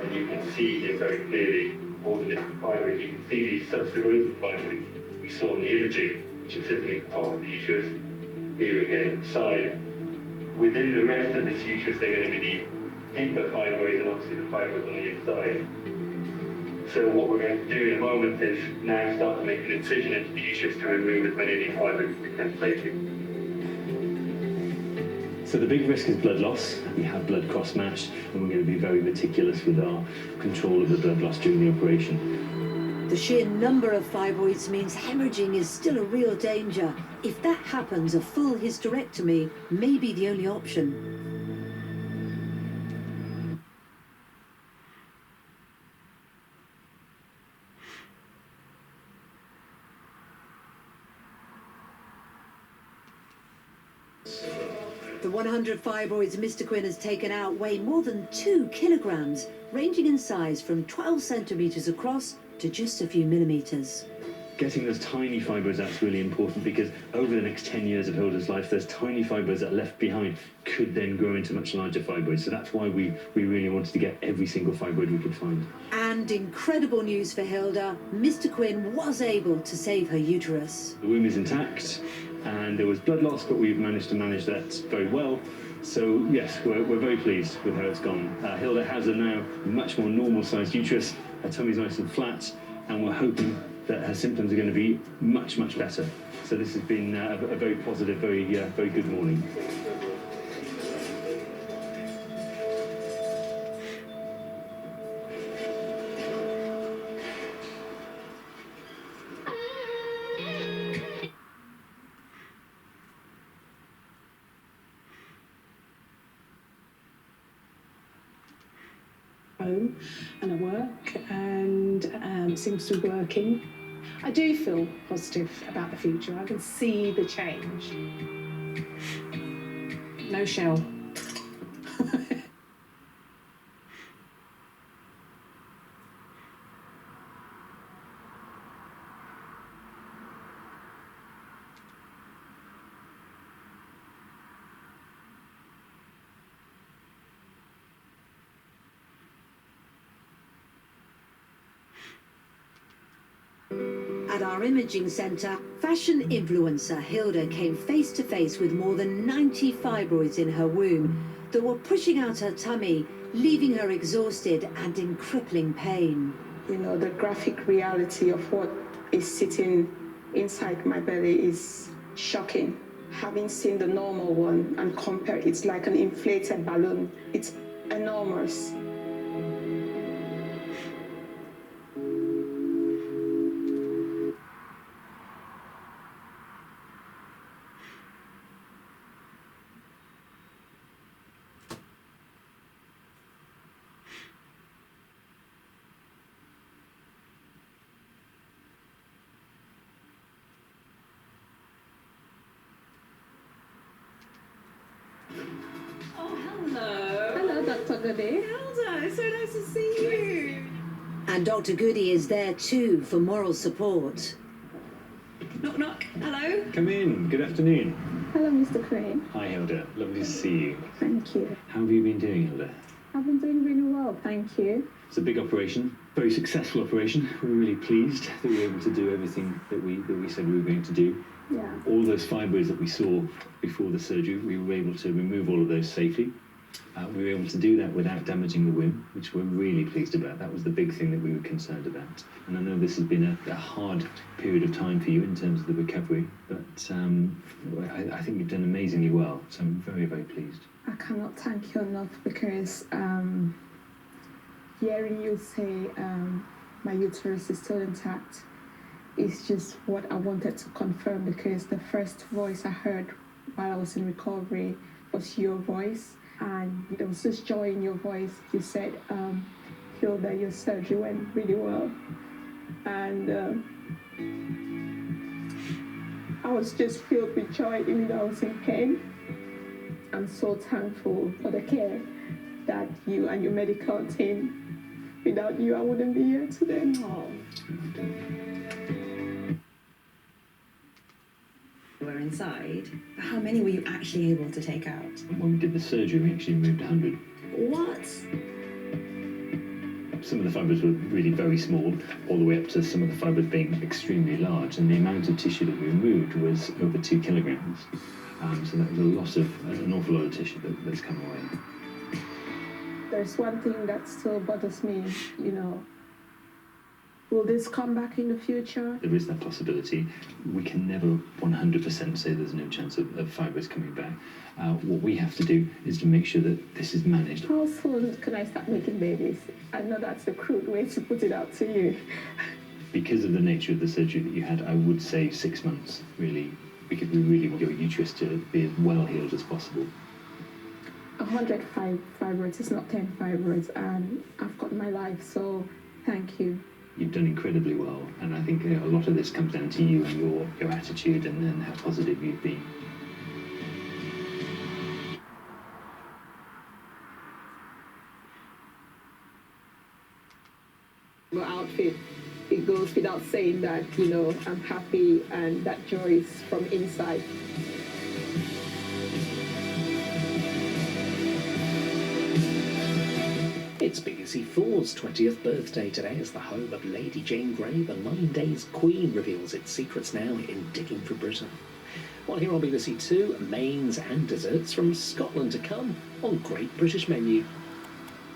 And you can see here very clearly all the different fibroids. You can see these subsequent fibroids we saw in the imaging, which is sitting at the top of the uterus, here again inside. Within the rest of this uterus, they're going to be the deeper fibroids and obviously the fibroids on the inside. So what we're going to do in a moment is now start to make an incision into the uterus to remove as many of these fibroids as we can safely. So the big risk is blood loss. We have blood cross-matched, and we're going to be very meticulous with our control of the blood loss during the operation. The sheer number of fibroids means hemorrhaging is still a real danger. If that happens, a full hysterectomy may be the only option. The 100 fibroids Mr. Quinn has taken out weigh more than 2 kilograms, ranging in size from 12 centimetres across to just a few millimetres. Getting those tiny fibroids out's really important, because over the next 10 years of Hilda's life, those tiny fibroids that are left behind could then grow into much larger fibroids. So that's why we really wanted to get every single fibroid we could find. And incredible news for Hilda, Mr. Quinn was able to save her uterus. The womb is intact, and there was blood loss, but we've managed to manage that very well. So yes, we're very pleased with how it's gone. Hilda has a now much more normal-sized uterus, her tummy's nice and flat, and we're hoping that her symptoms are going to be much, much better. So this has been a very positive, very good morning. Home and at work, and it seems to be working. I do feel positive about the future. I can see the change. No shell. At our imaging centre, fashion influencer Hilda came face to face with more than 90 fibroids in her womb that were pushing out her tummy, leaving her exhausted and in crippling pain. You know, the graphic reality of what is sitting inside my belly is shocking. Having seen the normal one and compare, it's like an inflated balloon. It's enormous. Oh, hello. Hello, Dr. Goody. Hilda, it's so nice to see you. And Dr. Goody is there too for moral support. Knock, knock. Hello. Come in. Good afternoon. Hello, Mr. Crane. Hi, Hilda. Lovely to see you. Thank you. How have you been doing, Hilda? I've been doing really well, thank you. It's a big operation, very successful operation. We're really pleased that we were able to do everything that we said we were going to do. Yeah. All those fibroids that we saw before the surgery, we were able to remove all of those safely. We were able to do that without damaging the womb, which we're really pleased about. That was the big thing that we were concerned about. And I know this has been a hard period of time for you in terms of the recovery, but I think you've done amazingly well. So I'm very, very pleased. I cannot thank you enough, because hearing you say my uterus is still intact is just what I wanted to confirm, because the first voice I heard while I was in recovery was your voice, and there was this joy in your voice. You said, Hilda, your surgery went really well, and I was just filled with joy even though I was in pain. I'm so thankful for the care that you and your medical team, without you I wouldn't be here today. Oh. Were inside, but how many were you actually able to take out? When we did the surgery, we actually removed 100. What? Some of the fibroids were really very small, all the way up to some of the fibroids being extremely large, and the amount of tissue that we removed was over 2 kilograms. So that was an awful lot of tissue that's come away. There's one thing that still bothers me, you know. Will this come back in the future? There is that possibility. We can never 100% say there's no chance of fibroids coming back. What we have to do is to make sure that this is managed. How soon can I start making babies? I know that's the crude way to put it out to you. Because of the nature of the surgery that you had, I would say 6 months, really, because we really want your uterus to be as well healed as possible. 105 fibroids is not 10 fibroids, and I've got my life, so thank you. You've done incredibly well, and I think a lot of this comes down to you and your attitude and how positive you've been. My outfit, it goes without saying that, you know, I'm happy and that joy is from inside. It's BBC4's 20th birthday today as the home of Lady Jane Grey, the 9 Days Queen, reveals its secrets now in Digging for Britain. While here on BBC2, mains and desserts from Scotland to come on Great British Menu.